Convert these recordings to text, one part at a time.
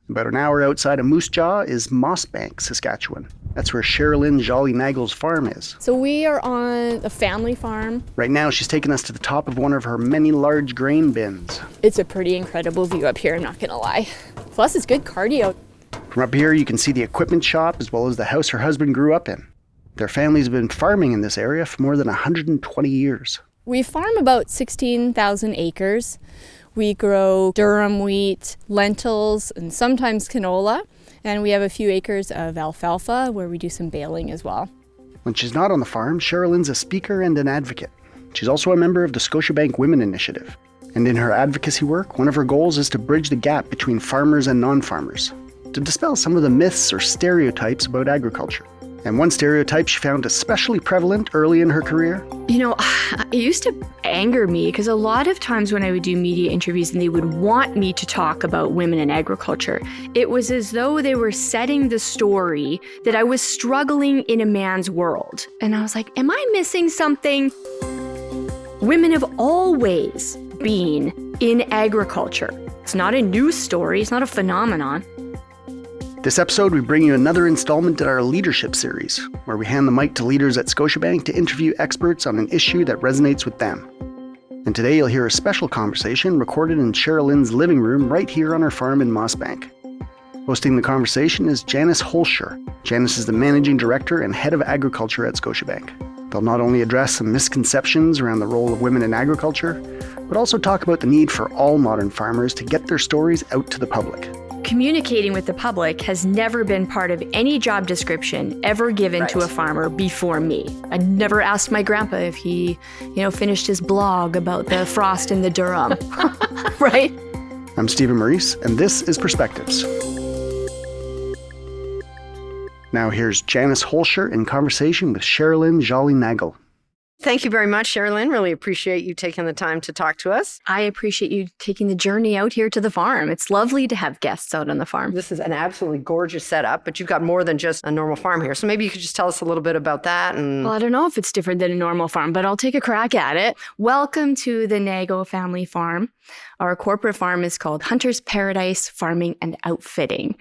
About an hour outside of Moose Jaw is Mossbank, Saskatchewan. That's where Cherylyn Jolly Nagel's farm is. So we are on a family farm. Right now, she's taking us to the top of one of her many large grain bins. It's a pretty incredible view up here, I'm not gonna lie. Plus, it's good cardio. From up here, you can see the equipment shop as well as the house her husband grew up in. Their family's been farming in this area for more than 120 years. We farm about 16,000 acres. We grow durum wheat, lentils, and sometimes canola. And we have a few acres of alfalfa where we do some baling as well. When she's not on the farm, Cherylyn's a speaker and an advocate. She's also a member of the Scotiabank Women Initiative. And in her advocacy work, one of her goals is to bridge the gap between farmers and non-farmers, to dispel some of the myths or stereotypes about agriculture. And one stereotype she found especially prevalent early in her career. You know, it used to anger me because a lot of times when I would do media interviews and they would want me to talk about women in agriculture, it was as though they were setting the story that I was struggling in a man's world. And I was like, am I missing something? Women have always been in agriculture. It's not a news story, it's not a phenomenon. This episode, we bring you another installment in our leadership series, where we hand the mic to leaders at Scotiabank to interview experts on an issue that resonates with them. And today you'll hear a special conversation recorded in Cherylyn's living room right here on her farm in Mossbank. Hosting the conversation is Janice Holscher. Janice is the Managing Director and Head of Agriculture at Scotiabank. They'll not only address some misconceptions around the role of women in agriculture, but also talk about the need for all modern farmers to get their stories out to the public. Communicating with the public has never been part of any job description ever given to a farmer before me. I never asked my grandpa if he, finished his blog about the frost in the durum, right? I'm Stephen Maurice, and this is Perspectives. Now here's Janice Holscher in conversation with Cherylyn Jolly Nagel. Thank you very much, Cherylyn. Really appreciate you taking the time to talk to us. I appreciate you taking the journey out here to the farm. It's lovely to have guests out on the farm. This is an absolutely gorgeous setup, but you've got more than just a normal farm here. So maybe you could just tell us a little bit about that. Well, I don't know if it's different than a normal farm, but I'll take a crack at it. Welcome to the Nagel family farm. Our corporate farm is called Hunter's Paradise Farming and Outfitting.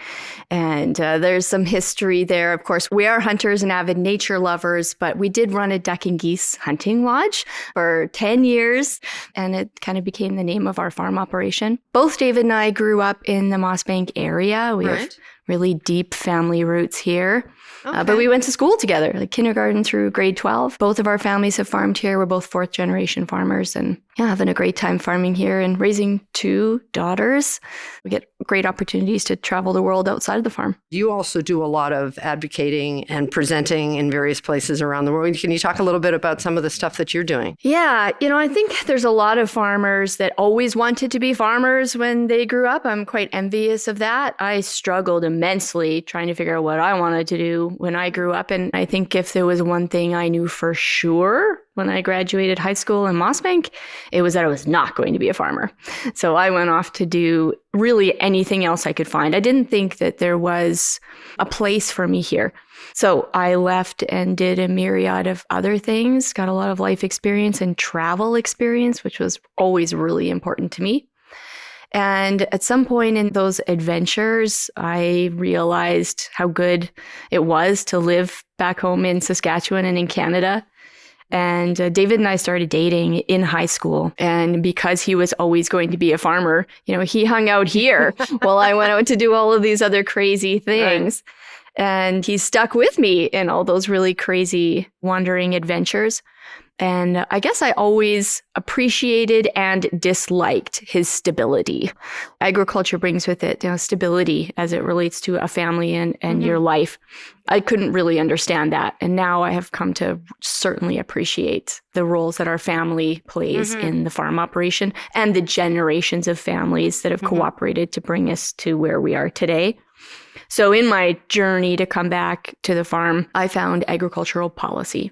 And there's some history there. Of course, we are hunters and avid nature lovers, but we did run a duck and geese hunting lodge for 10 years, and it kind of became the name of our farm operation. Both David and I grew up in the Mossbank area. We have really deep family roots here. Okay. But we went to school together, like kindergarten through grade 12. Both of our families have farmed here. We're both fourth generation farmers and having a great time farming here and raising two daughters. We get great opportunities to travel the world outside of the farm. You also do a lot of advocating and presenting in various places around the world. Can you talk a little bit about some of the stuff that you're doing? Yeah, I think there's a lot of farmers that always wanted to be farmers when they grew up. I'm quite envious of that. I struggled immensely trying to figure out what I wanted to do when I grew up. And I think if there was one thing I knew for sure when I graduated high school in Mossbank, it was that I was not going to be a farmer. So I went off to do really anything else I could find. I didn't think that there was a place for me here. So I left and did a myriad of other things, got a lot of life experience and travel experience, which was always really important to me. And at some point in those adventures, I realized how good it was to live back home in Saskatchewan and in Canada. And David and I started dating in high school. And because he was always going to be a farmer, he hung out here while I went out to do all of these other crazy things. Right. And he stuck with me in all those really crazy wandering adventures. And I guess I always appreciated and disliked his stability. Agriculture brings with it, stability as it relates to a family and your life. I couldn't really understand that. And now I have come to certainly appreciate the roles that our family plays in the farm operation and the generations of families that have cooperated to bring us to where we are today. So in my journey to come back to the farm, I found agricultural policy.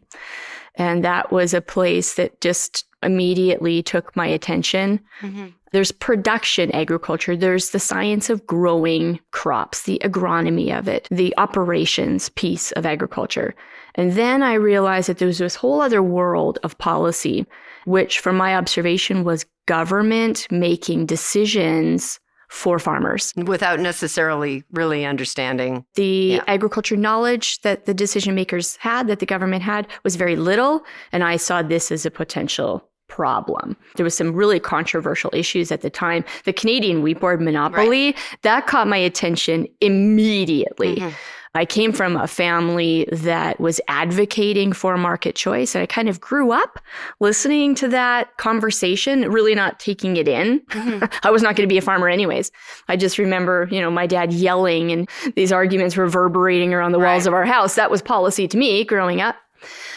And that was a place that just immediately took my attention. There's production agriculture. There's the science of growing crops, the agronomy of it, the operations piece of agriculture. And then I realized that there was this whole other world of policy, which from my observation was government making decisions for farmers. Without necessarily really understanding. The agriculture knowledge that the decision makers had, that the government had, was very little. And I saw this as a potential problem. There was some really controversial issues at the time. The Canadian Wheat Board monopoly, that caught my attention immediately. Mm-hmm. I came from a family that was advocating for market choice, and I kind of grew up listening to that conversation, really not taking it in. Mm-hmm. I was not going to be a farmer anyways. I just remember, my dad yelling and these arguments reverberating around the walls of our house. That was policy to me growing up.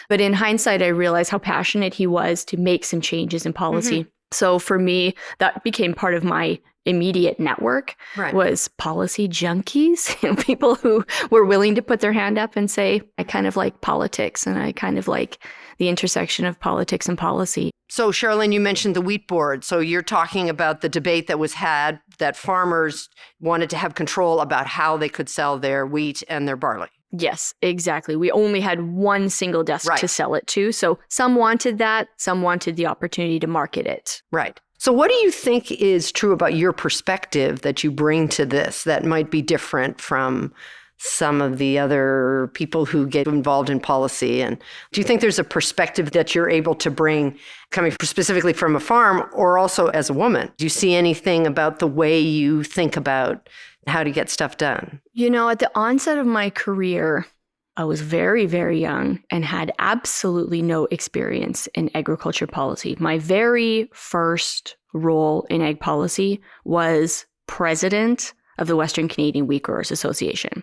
But in hindsight, I realized how passionate he was to make some changes in policy. Mm-hmm. So for me, that became part of my immediate network was policy junkies, people who were willing to put their hand up and say, I kind of like politics and I kind of like the intersection of politics and policy. So Cherylin, you mentioned the Wheat Board. So you're talking about the debate that was had that farmers wanted to have control about how they could sell their wheat and their barley. Yes, exactly. We only had one single desk to sell it to. So some wanted that, some wanted the opportunity to market it. Right. So what do you think is true about your perspective that you bring to this that might be different from some of the other people who get involved in policy? And do you think there's a perspective that you're able to bring coming specifically from a farm or also as a woman? Do you see anything about the way you think about how to get stuff done? At the onset of my career, I was very, very young and had absolutely no experience in agriculture policy. My very first role in ag policy was president of the Western Canadian Wheat Growers Association.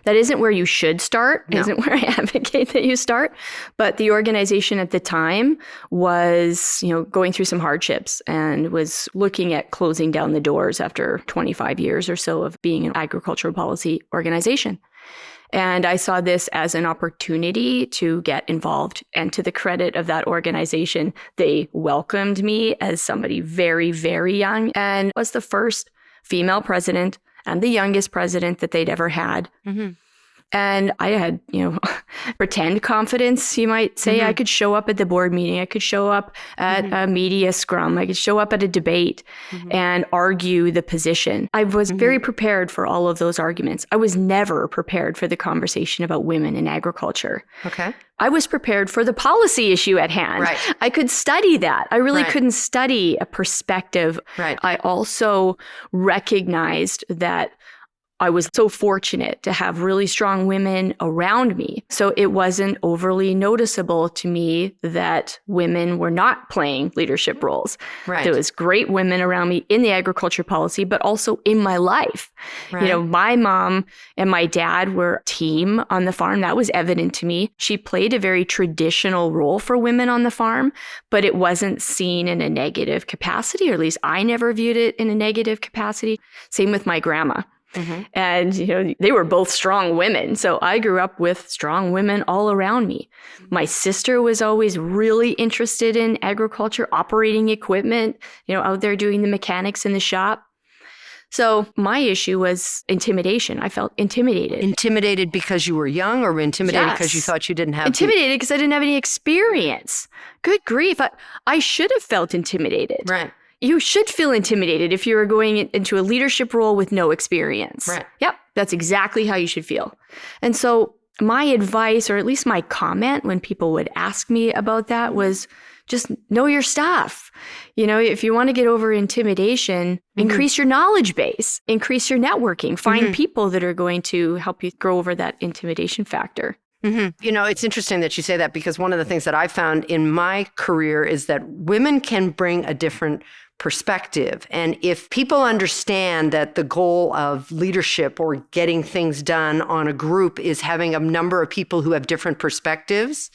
That isn't where you should start, isn't where I advocate that you start. But the organization at the time was, going through some hardships and was looking at closing down the doors after 25 years or so of being an agricultural policy organization. And I saw this as an opportunity to get involved. And to the credit of that organization, they welcomed me as somebody very, very young and was the first female president and the youngest president that they'd ever had. Mm-hmm. And I had, pretend confidence, you might say. Mm-hmm. I could show up at the board meeting. I could show up at a media scrum. I could show up at a debate and argue the position. I was very prepared for all of those arguments. I was never prepared for the conversation about women in agriculture. Okay. I was prepared for the policy issue at hand. Right. I could study that. I really couldn't study a perspective. Right. I also recognized that I was so fortunate to have really strong women around me. So it wasn't overly noticeable to me that women were not playing leadership roles. Right. There was great women around me in the agriculture policy, but also in my life. Right. My mom and my dad were a team on the farm. That was evident to me. She played a very traditional role for women on the farm, but it wasn't seen in a negative capacity, or at least I never viewed it in a negative capacity. Same with my grandma. Mm-hmm. And, they were both strong women. So I grew up with strong women all around me. My sister was always really interested in agriculture, operating equipment, out there doing the mechanics in the shop. So my issue was intimidation. I felt intimidated. Intimidated because you were young, or intimidated because you thought you didn't have Intimidated because I didn't have any experience. Good grief. I should have felt intimidated. Right. You should feel intimidated if you were going into a leadership role with no experience. Right. Yep. That's exactly how you should feel. And so my advice, or at least my comment when people would ask me about that, was just know your stuff. If you want to get over intimidation, increase your knowledge base, increase your networking, find people that are going to help you grow over that intimidation factor. Mm-hmm. It's interesting that you say that, because one of the things that I found in my career is that women can bring a different perspective. And if people understand that the goal of leadership or getting things done on a group is having a number of people who have different perspectives,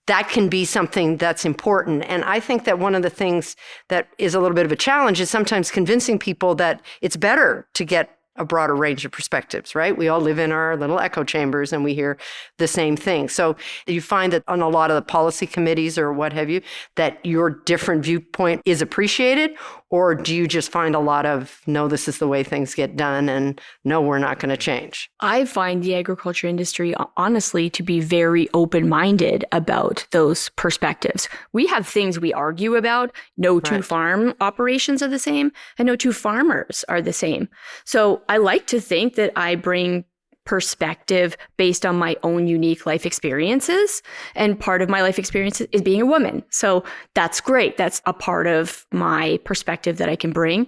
that can be something that's important. And I think that one of the things that is a little bit of a challenge is sometimes convincing people that it's better to get a broader range of perspectives, right? We all live in our little echo chambers and we hear the same thing. So you find that on a lot of the policy committees or what have you, that your different viewpoint is appreciated, Or do you just find a lot of, no, this is the way things get done, and no, we're not going to change? I find the agriculture industry, honestly, to be very open-minded about those perspectives. We have things we argue about. No two farm operations are the same, and no two farmers are the same. So I like to think that I bring perspective based on my own unique life experiences. And part of my life experience is being a woman. So that's great. That's a part of my perspective that I can bring.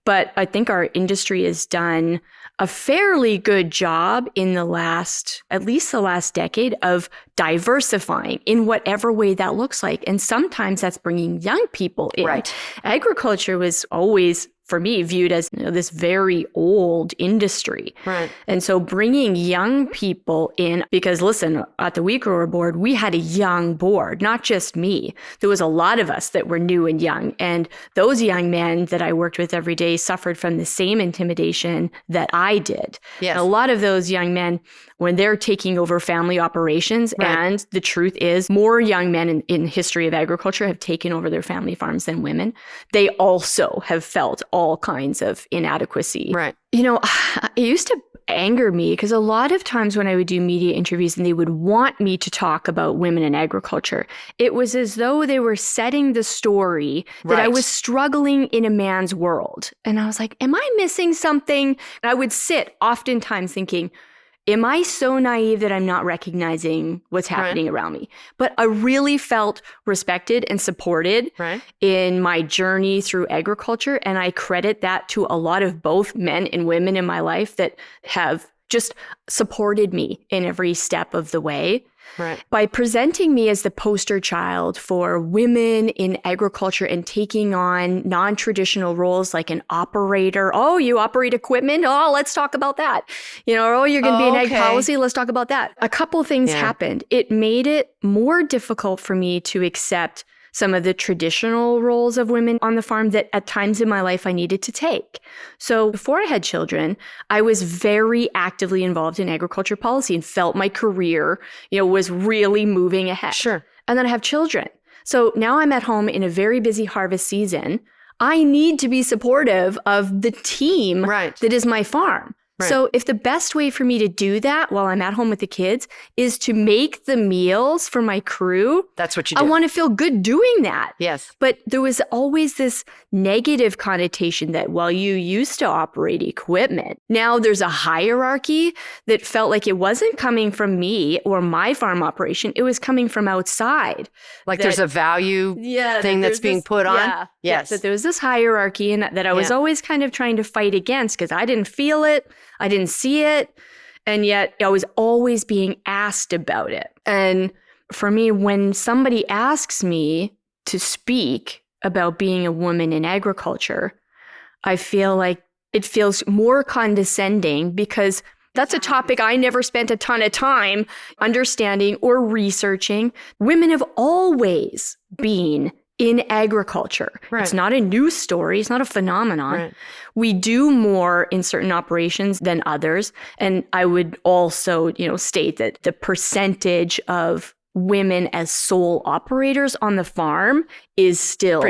But I think our industry has done a fairly good job in at least the last decade, of diversifying in whatever way that looks like. And sometimes that's bringing young people in. Right. Agriculture was always, for me, viewed as this very old industry. Right. And so bringing young people in, because listen, at the Wheat Grower Board, we had a young board, not just me. There was a lot of us that were new and young. And those young men that I worked with every day suffered from the same intimidation that I did. Yes. And a lot of those young men, when they're taking over family operations, and the truth is more young men in history of agriculture have taken over their family farms than women, they also have felt all kinds of inadequacy. Right. It used to anger me because a lot of times when I would do media interviews and they would want me to talk about women in agriculture, it was as though they were setting the story that I was struggling in a man's world. And I was like, am I missing something? And I would sit oftentimes thinking, am I so naive that I'm not recognizing what's happening around me? But I really felt respected and supported in my journey through agriculture. And I credit that to a lot of both men and women in my life that have just supported me in every step of the way. Right. By presenting me as the poster child for women in agriculture and taking on non-traditional roles like an operator. Oh, you operate equipment? Oh, let's talk about that. Oh, you're going to be in ag policy? Let's talk about that. A couple things happened. It made it more difficult for me to accept some of the traditional roles of women on the farm that at times in my life I needed to take. So before I had children, I was very actively involved in agriculture policy and felt my career, was really moving ahead. Sure. And then I have children. So now I'm at home in a very busy harvest season. I need to be supportive of the team that is my farm. Right. So if the best way for me to do that while I'm at home with the kids is to make the meals for my crew, that's what you do. I want to feel good doing that. Yes. But there was always this negative connotation that, well, you used to operate equipment. Now there's a hierarchy that felt like it wasn't coming from me or my farm operation. It was coming from outside. Like there's a value thing that's being put on? Yeah. Yes. That there was this hierarchy and that I was always kind of trying to fight against because I didn't feel it. I didn't see it, and yet I was always being asked about it. And for me, when somebody asks me to speak about being a woman in agriculture, I feel like it feels more condescending because that's a topic I never spent a ton of time understanding or researching. Women have always been in agriculture. Right. It's not a news story. It's not a phenomenon. Right. We do more in certain operations than others. And I would also, state that the percentage of women as sole operators on the farm is still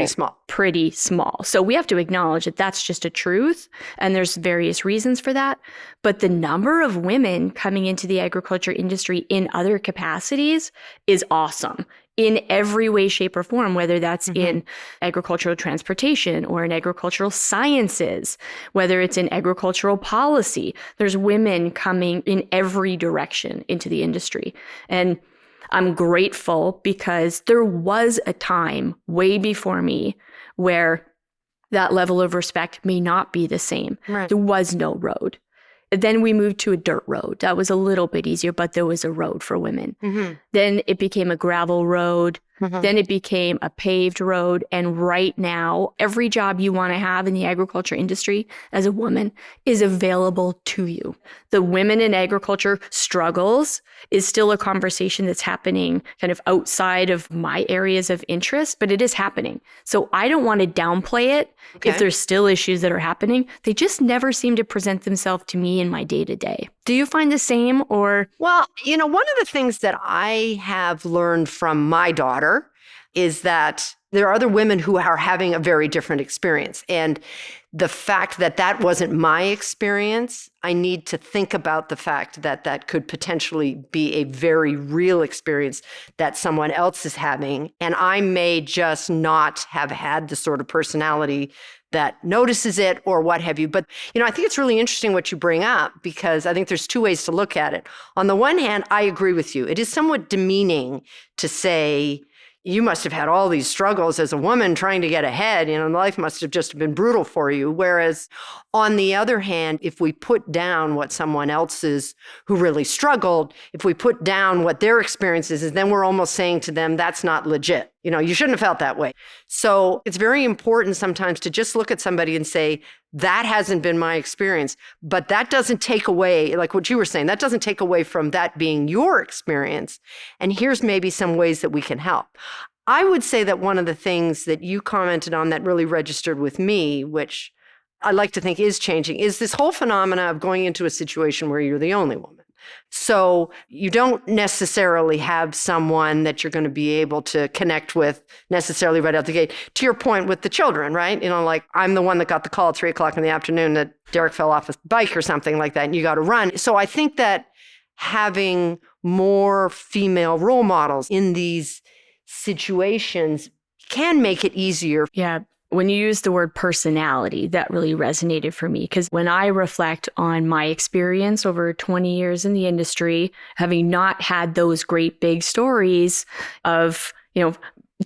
pretty small. So we have to acknowledge that that's just a truth. And there's various reasons for that. But the number of women coming into the agriculture industry in other capacities is awesome. In every way, shape, or form, whether that's in agricultural transportation or in agricultural sciences, whether it's in agricultural policy. There's women coming in every direction into the industry. And I'm grateful because there was a time way before me where that level of respect may not be the same. Right. There was no road. Then we moved to a dirt road. That was a little bit easier, but there was a road for women. Then it became a gravel road. Then it became a paved road. And right now, every job you want to have in the agriculture industry as a woman is available to you. The women in agriculture struggles is still a conversation that's happening kind of outside of my areas of interest, but it is happening. So I don't want to downplay it if there's still issues that are happening. They just never seem to present themselves to me in my day-to-day. Do you find the same or? Well, one of the things that I have learned from my daughter is that there are other women who are having a very different experience. And the fact that that wasn't my experience, I need to think about the fact that that could potentially be a very real experience that someone else is having. And I may just not have had the sort of personality that notices it or what have you. But, I think it's really interesting what you bring up, because I think there's two ways to look at it. On the one hand, I agree with you. It is somewhat demeaning to say, you must have had all these struggles as a woman trying to get ahead. Life must have just been brutal for you. Whereas on the other hand, if we put down what someone else's who really struggled, if we put down what their experience is, then we're almost saying to them, that's not legit. You shouldn't have felt that way. So it's very important sometimes to just look at somebody and say, that hasn't been my experience. But that doesn't take away, like what you were saying, that doesn't take away from that being your experience. And here's maybe some ways that we can help. I would say that one of the things that you commented on that really registered with me, which I like to think is changing, is this whole phenomena of going into a situation where you're the only woman. So you don't necessarily have someone that you're going to be able to connect with necessarily right out the gate. To your point with the children, right? Like I'm the one that got the call at 3:00 in the afternoon that Derek fell off his bike or something like that, and you got to run. So I think that having more female role models in these situations can make it easier. Yeah. When you use the word personality, that really resonated for me, because when I reflect on my experience over 20 years in the industry, having not had those great big stories of,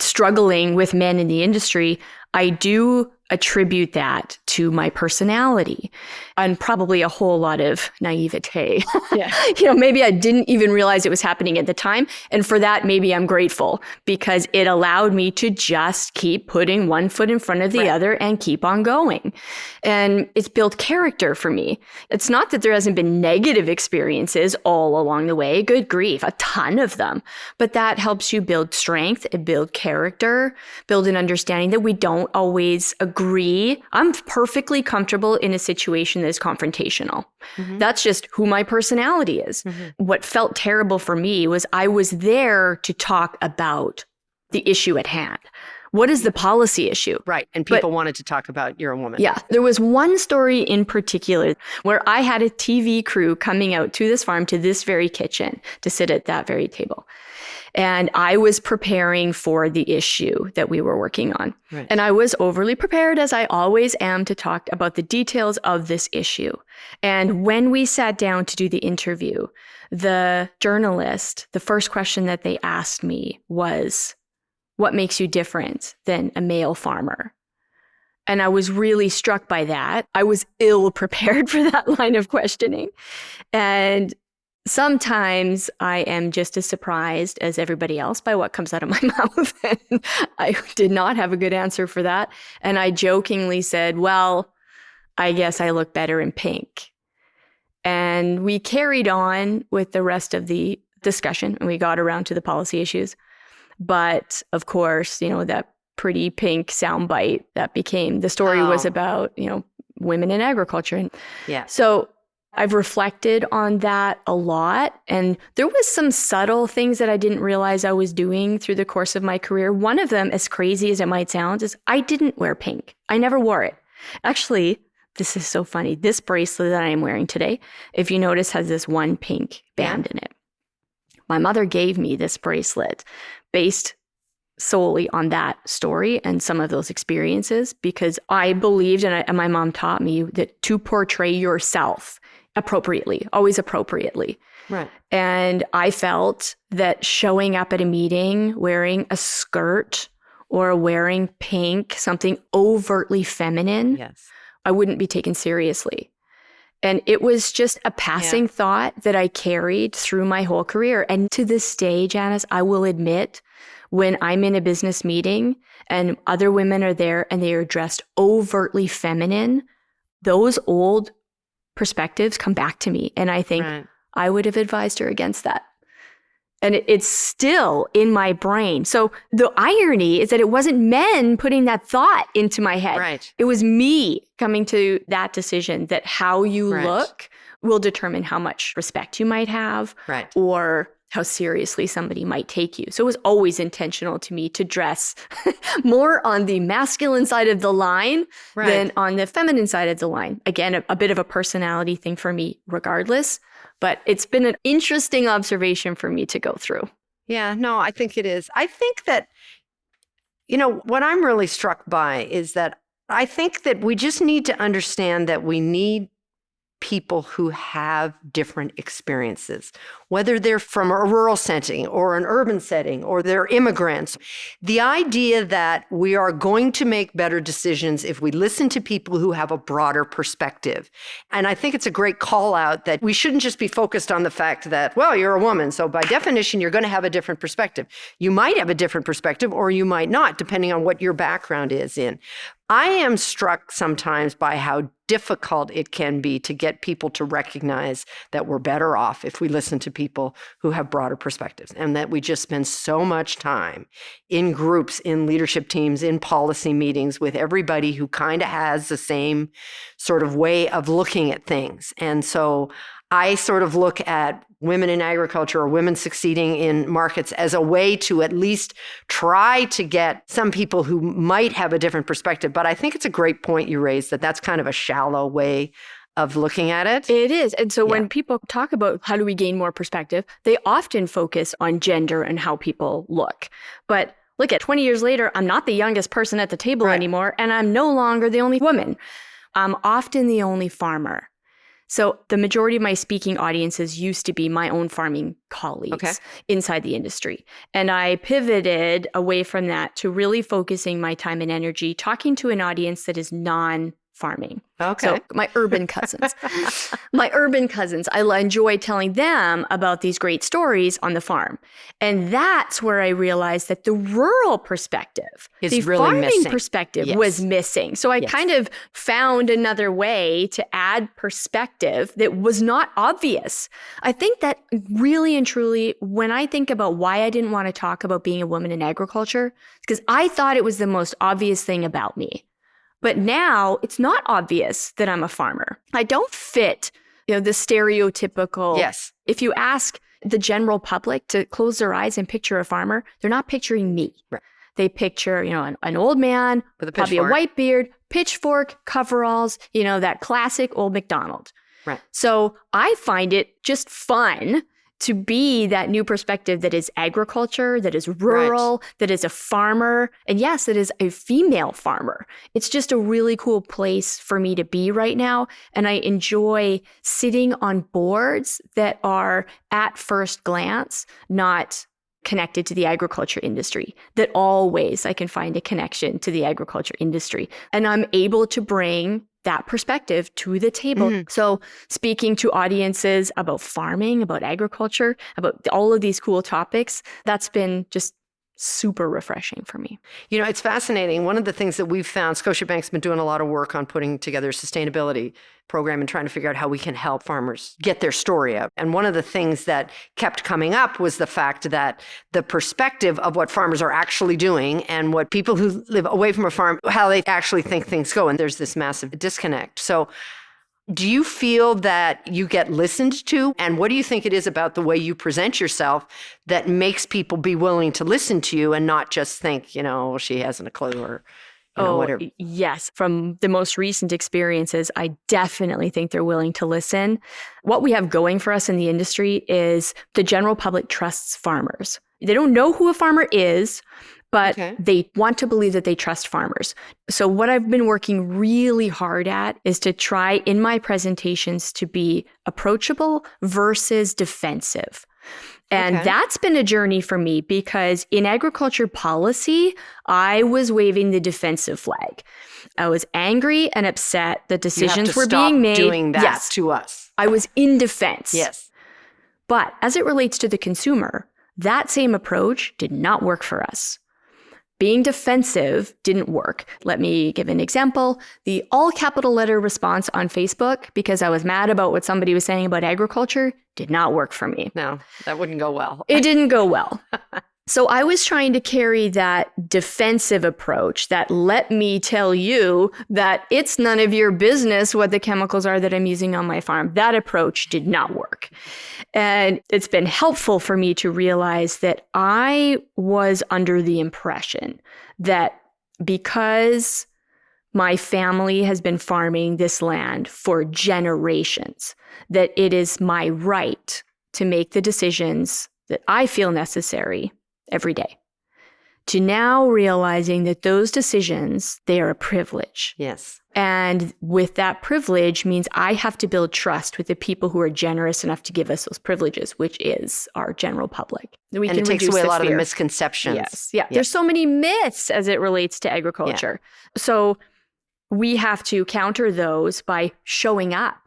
struggling with men in the industry, I do attribute that to my personality and probably a whole lot of naivete. Yeah. Maybe I didn't even realize it was happening at the time. And for that, maybe I'm grateful, because it allowed me to just keep putting one foot in front of the other and keep on going. And it's built character for me. It's not that there hasn't been negative experiences all along the way. Good grief, a ton of them. But that helps you build strength and build character, build an understanding that we don't always agree. I'm perfectly comfortable in a situation that is confrontational. Mm-hmm. That's just who my personality is. Mm-hmm. What felt terrible for me was I was there to talk about the issue at hand. What is the policy issue? Right. And people wanted to talk about you're a woman. Yeah. There was one story in particular where I had a TV crew coming out to this farm, to this very kitchen, to sit at that very table. And I was preparing for the issue that we were working on. Right. And I was overly prepared, as I always am, to talk about the details of this issue. And when we sat down to do the interview, the journalist, the first question that they asked me was, what makes you different than a male farmer? And I was really struck by that. I was ill prepared for that line of questioning. And sometimes I am just as surprised as everybody else by what comes out of my mouth. And I did not have a good answer for that. And I jokingly said, well, I guess I look better in pink. And we carried on with the rest of the discussion, and we got around to the policy issues. But of course, that pretty pink soundbite that became the story was about, women in agriculture. Yeah. So I've reflected on that a lot. And there was some subtle things that I didn't realize I was doing through the course of my career. One of them, as crazy as it might sound, is I didn't wear pink. I never wore it. Actually, this is so funny. This bracelet that I am wearing today, if you notice, has this one pink band in it. My mother gave me this bracelet based solely on that story and some of those experiences, because I believed, and my mom taught me, that to portray yourself appropriately, always appropriately. Right. And I felt that showing up at a meeting wearing a skirt or wearing pink, something overtly feminine, I wouldn't be taken seriously. And it was just a passing thought that I carried through my whole career. And to this day, Janice, I will admit, when I'm in a business meeting and other women are there and they are dressed overtly feminine, those old perspectives come back to me. And I think I would have advised her against that. And it's still in my brain. So the irony is that it wasn't men putting that thought into my head. Right. It was me coming to that decision that how you look will determine how much respect you might have, or how seriously somebody might take you. So it was always intentional to me to dress more on the masculine side of the line than on the feminine side of the line. Again, a bit of a personality thing for me regardless, but it's been an interesting observation for me to go through. Yeah, no, I think it is. I think that, what I'm really struck by is that I think that we just need to understand that we need people who have different experiences, whether they're from a rural setting or an urban setting or they're immigrants. The idea that we are going to make better decisions if we listen to people who have a broader perspective. And I think it's a great call out that we shouldn't just be focused on the fact that, well, you're a woman, so by definition, you're going to have a different perspective. You might have a different perspective or you might not, depending on what your background is in. I am struck sometimes by how difficult it can be to get people to recognize that we're better off if we listen to people who have broader perspectives, and that we just spend so much time in groups, in leadership teams, in policy meetings with everybody who kind of has the same sort of way of looking at things. And so I sort of look at women in agriculture or women succeeding in markets as a way to at least try to get some people who might have a different perspective. But I think it's a great point you raised, that that's kind of a shallow way of looking at it. It is. And so when people talk about how do we gain more perspective, they often focus on gender and how people look. But look, at 20 years later, I'm not the youngest person at the table anymore, and I'm no longer the only woman. I'm often the only farmer. So the majority of my speaking audiences used to be my own farming colleagues inside the industry. And I pivoted away from that to really focusing my time and energy talking to an audience that is non-farming. So my urban cousins. I enjoy telling them about these great stories on the farm. And that's where I realized that the rural perspective, the farming perspective was missing. So I kind of found another way to add perspective that was not obvious. I think that really and truly, when I think about why I didn't want to talk about being a woman in agriculture, because I thought it was the most obvious thing about me. But now it's not obvious that I'm a farmer. I don't fit, the stereotypical. If you ask the general public to close their eyes and picture a farmer, they're not picturing me. They picture, an old man with probably a white beard, pitchfork, coveralls, that classic old MacDonald. So I find it just fun to be that new perspective that is agriculture, that is rural, that is a farmer, and yes, it is a female farmer. It's just a really cool place for me to be right now. And I enjoy sitting on boards that are at first glance not connected to the agriculture industry, that always I can find a connection to the agriculture industry. And I'm able to bring that perspective to the table. So speaking to audiences about farming, about agriculture, about all of these cool topics, that's been just super refreshing for me. It's fascinating. One of the things that we've found, Scotiabank's been doing a lot of work on putting together a sustainability program and trying to figure out how we can help farmers get their story out. And one of the things that kept coming up was the fact that the perspective of what farmers are actually doing and what people who live away from a farm, how they actually think things go. And there's this massive disconnect. So do you feel that you get listened to? And what do you think it is about the way you present yourself that makes people be willing to listen to you and not just think, she hasn't a clue or whatever? Yes. From the most recent experiences, I definitely think they're willing to listen. What we have going for us in the industry is the general public trusts farmers. They don't know who a farmer is, but they want to believe that they trust farmers. So what I've been working really hard at is to try in my presentations to be approachable versus defensive. And that's been a journey for me because in agriculture policy, I was waving the defensive flag. I was angry and upset that decisions were being made. Doing that to us. I was in defense. But as it relates to the consumer, that same approach did not work for us. Being defensive didn't work. Let me give an example. The all capital letter response on Facebook, because I was mad about what somebody was saying about agriculture, did not work for me. No, that wouldn't go well. It didn't go well. So I was trying to carry that defensive approach that let me tell you that it's none of your business what the chemicals are that I'm using on my farm. That approach did not work. And it's been helpful for me to realize that I was under the impression that because my family has been farming this land for generations, that it is my right to make the decisions that I feel necessary every day. To now realizing that those decisions, they are a privilege. Yes. And with that privilege means I have to build trust with the people who are generous enough to give us those privileges, which is our general public. And it takes away a lot of the misconceptions. Yes. Yeah. There's so many myths as it relates to agriculture. Yeah. So we have to counter those by showing up.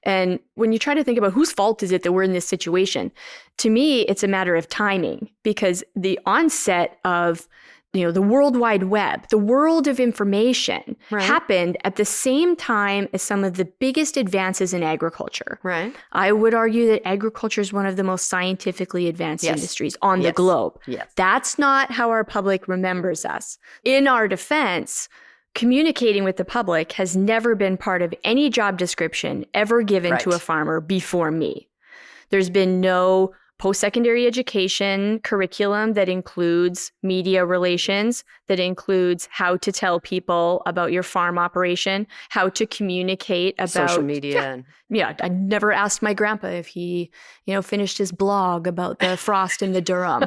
And when you try to think about whose fault is it that we're in this situation, to me, it's a matter of timing, because the onset of the World Wide Web, the world of information, happened at the same time as some of the biggest advances in agriculture. Right. I would argue that agriculture is one of the most scientifically advanced industries on the globe. Yes. That's not how our public remembers us. In our defense, communicating with the public has never been part of any job description ever given to a farmer before me. There's been no post-secondary education curriculum that includes media relations, that includes how to tell people about your farm operation, how to communicate about social media. Yeah, I never asked my grandpa if he, finished his blog about the frost in the Durham,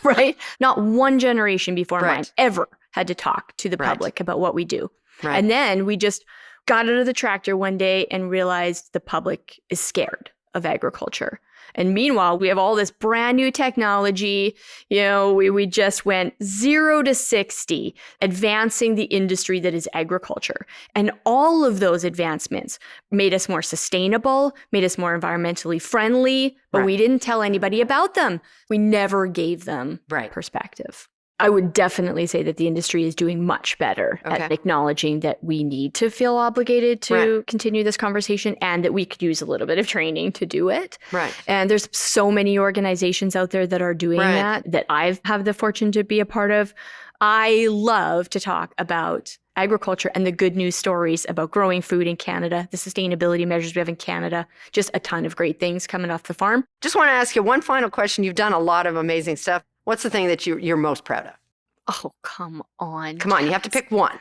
right? Not one generation before mine ever had to talk to the public about what we do. Right. And then we just got out of the tractor one day and realized the public is scared of agriculture. And meanwhile, we have all this brand new technology. We just went 0 to 60, advancing the industry that is agriculture. And all of those advancements made us more sustainable, made us more environmentally friendly, but we didn't tell anybody about them. We never gave them perspective. I would definitely say that the industry is doing much better at acknowledging that we need to feel obligated to continue this conversation, and that we could use a little bit of training to do it. Right. And there's so many organizations out there that are doing that I've had the fortune to be a part of. I love to talk about agriculture and the good news stories about growing food in Canada, the sustainability measures we have in Canada, just a ton of great things coming off the farm. Just want to ask you one final question. You've done a lot of amazing stuff. What's the thing that you're most proud of? Oh, come on. Come on, you have to pick one.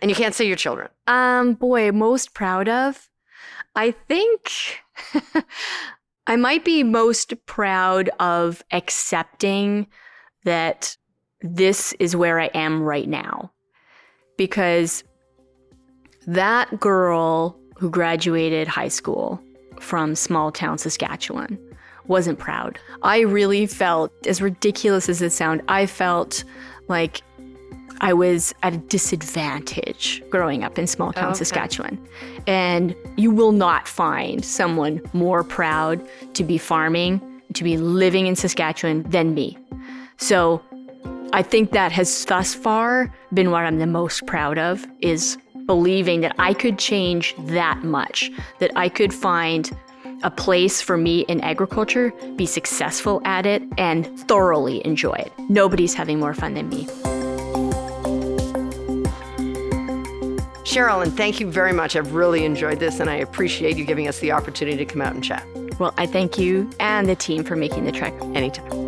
And you can't say your children. Most proud of? I think I might be most proud of accepting that this is where I am right now. Because that girl who graduated high school from small town Saskatchewan wasn't proud. I really felt, as ridiculous as it sounds, I felt like I was at a disadvantage growing up in small town Saskatchewan. And you will not find someone more proud to be farming, to be living in Saskatchewan than me. So I think that has thus far been what I'm the most proud of, is believing that I could change that much, that I could find a place for me in agriculture, be successful at it, and thoroughly enjoy it. Nobody's having more fun than me. Cherylin, thank you very much. I've really enjoyed this, and I appreciate you giving us the opportunity to come out and chat. Well, I thank you and the team for making the trek. Anytime.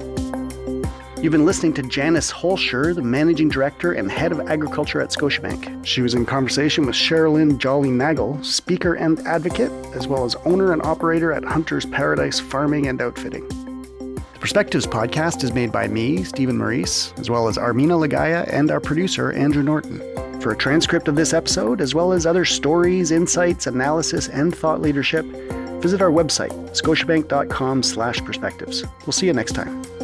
You've been listening to Janice Holscher, the Managing Director and Head of Agriculture at Scotiabank. She was in conversation with Cherilyn Jolly-Nagel, speaker and advocate, as well as owner and operator at Hunter's Paradise Farming and Outfitting. The Perspectives podcast is made by me, Stephen Maurice, as well as Armina Lagaya and our producer, Andrew Norton. For a transcript of this episode, as well as other stories, insights, analysis, and thought leadership, visit our website, scotiabank.com/perspectives. We'll see you next time.